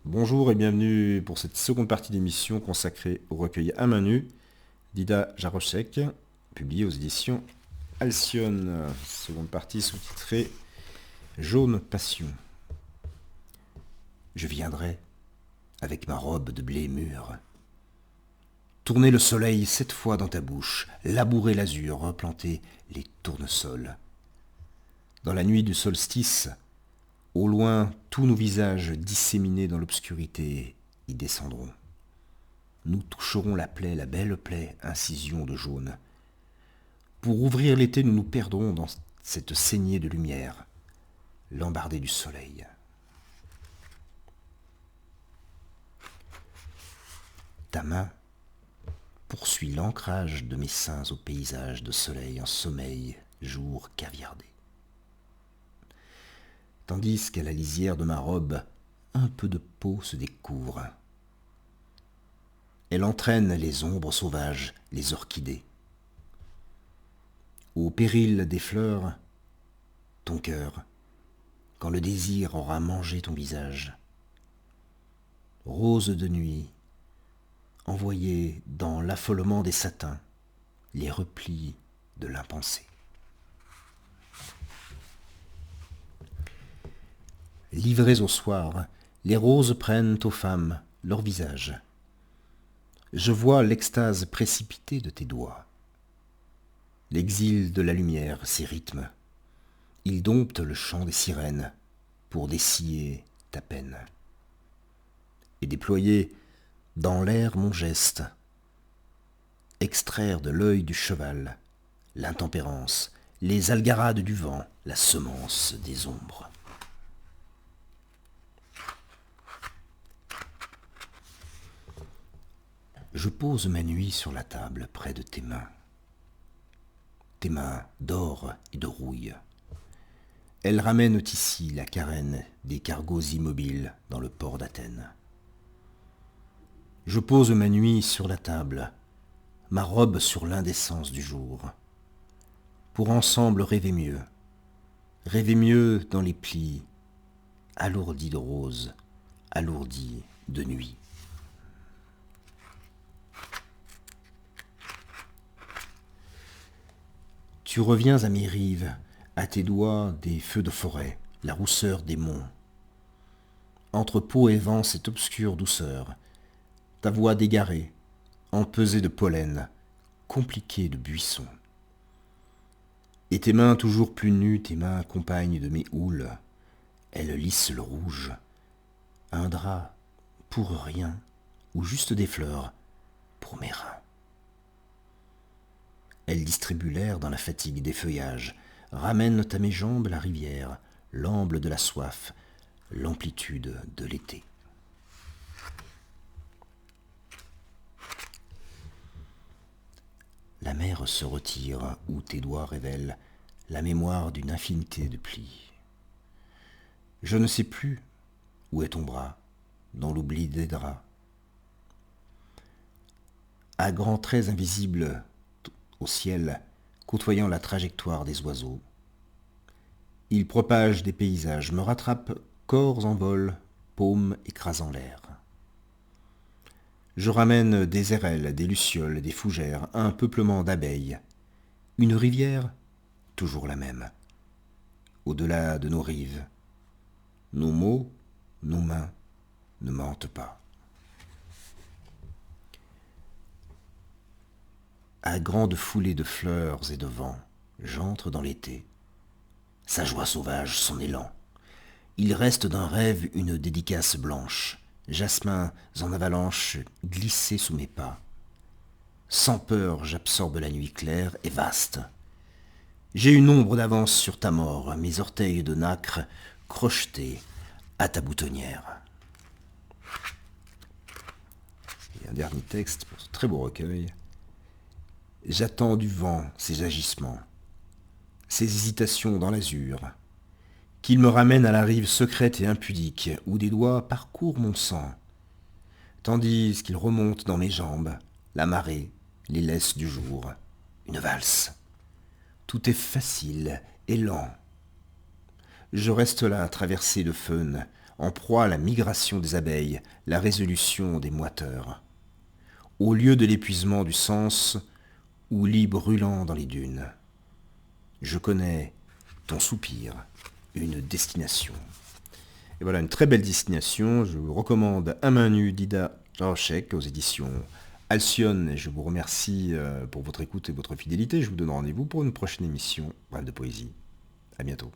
Bonjour et bienvenue pour cette seconde partie d'émission consacrée au recueil à main nue d'Ida Jaroszek, publié aux éditions Alcyone. Seconde partie sous-titrée Jaune Passion. Je viendrai avec ma robe de blé mûr, tourner le soleil 7 fois dans ta bouche, labourer l'azur, replanter les tournesols. Dans la nuit du solstice, au loin, tous nos visages disséminés dans l'obscurité y descendront. Nous toucherons la plaie, la belle plaie, incision de jaune. Pour ouvrir l'été, nous nous perdrons dans cette saignée de lumière, l'embardée du soleil. Ta main poursuit l'ancrage de mes seins au paysage de soleil en sommeil, jour caviardé. Tandis qu'à la lisière de ma robe, un peu de peau se découvre. Elle entraîne les ombres sauvages, les orchidées. Au péril des fleurs, ton cœur, quand le désir aura mangé ton visage. Rose de nuit, envoyée dans l'affolement des satins, les replis de l'impensé. Livrées au soir, les roses prennent aux femmes leur visage. Je vois l'extase précipitée de tes doigts. L'exil de la lumière, ses rythmes. Ils domptent le chant des sirènes pour dessiller ta peine. Et déployer dans l'air mon geste, extraire de l'œil du cheval l'intempérance, les algarades du vent, la semence des ombres. Je pose ma nuit sur la table près de tes mains d'or et de rouille. Elles ramènent ici la carène des cargos immobiles dans le port d'Athènes. Je pose ma nuit sur la table, ma robe sur l'indécence du jour, pour ensemble rêver mieux dans les plis, alourdis de roses, alourdis de nuit. Tu reviens à mes rives, à tes doigts des feux de forêt, la rousseur des monts. Entre peau et vent cette obscure douceur, ta voix dégarée, empesée de pollen, compliquée de buissons. Et tes mains toujours plus nues, tes mains compagnes de mes houles, elles lissent le rouge, un drap pour rien, ou juste des fleurs pour mes reins. Elle distribue l'air dans la fatigue des feuillages, ramène à mes jambes la rivière, l'amble de la soif, l'amplitude de l'été. La mer se retire où tes doigts révèlent la mémoire d'une infinité de plis. Je ne sais plus où est ton bras, dans l'oubli des draps. À grands traits invisibles au ciel, côtoyant la trajectoire des oiseaux. Il propage des paysages, me rattrape, corps en vol, paumes écrasant l'air. Je ramène des érelles, des lucioles, des fougères, un peuplement d'abeilles, une rivière, toujours la même, au-delà de nos rives. Nos mots, nos mains ne mentent pas. À grande foulée de fleurs et de vent, j'entre dans l'été. Sa joie sauvage, son élan. Il reste d'un rêve une dédicace blanche, jasmins en avalanche glissés sous mes pas. Sans peur, j'absorbe la nuit claire et vaste. J'ai une ombre d'avance sur ta mort, mes orteils de nacre crochetés à ta boutonnière. Et un dernier texte pour ce très beau recueil. J'attends du vent ses agissements, ses hésitations dans l'azur, qu'il me ramène à la rive secrète et impudique, où des doigts parcourent mon sang, tandis qu'il remonte dans mes jambes, la marée, les laisses du jour, une valse. Tout est facile et lent. Je reste là, traversé de faune, en proie à la migration des abeilles, la résolution des moiteurs. Au lieu de l'épuisement du sens, ou lit brûlant dans les dunes. Je connais ton soupir, une destination. Et voilà, une très belle destination. Je vous recommande À main nue d'Ida Jaroszek aux éditions Alcyone. Et je vous remercie pour votre écoute et votre fidélité. Je vous donne rendez-vous pour une prochaine émission Bref de Poésie. À bientôt.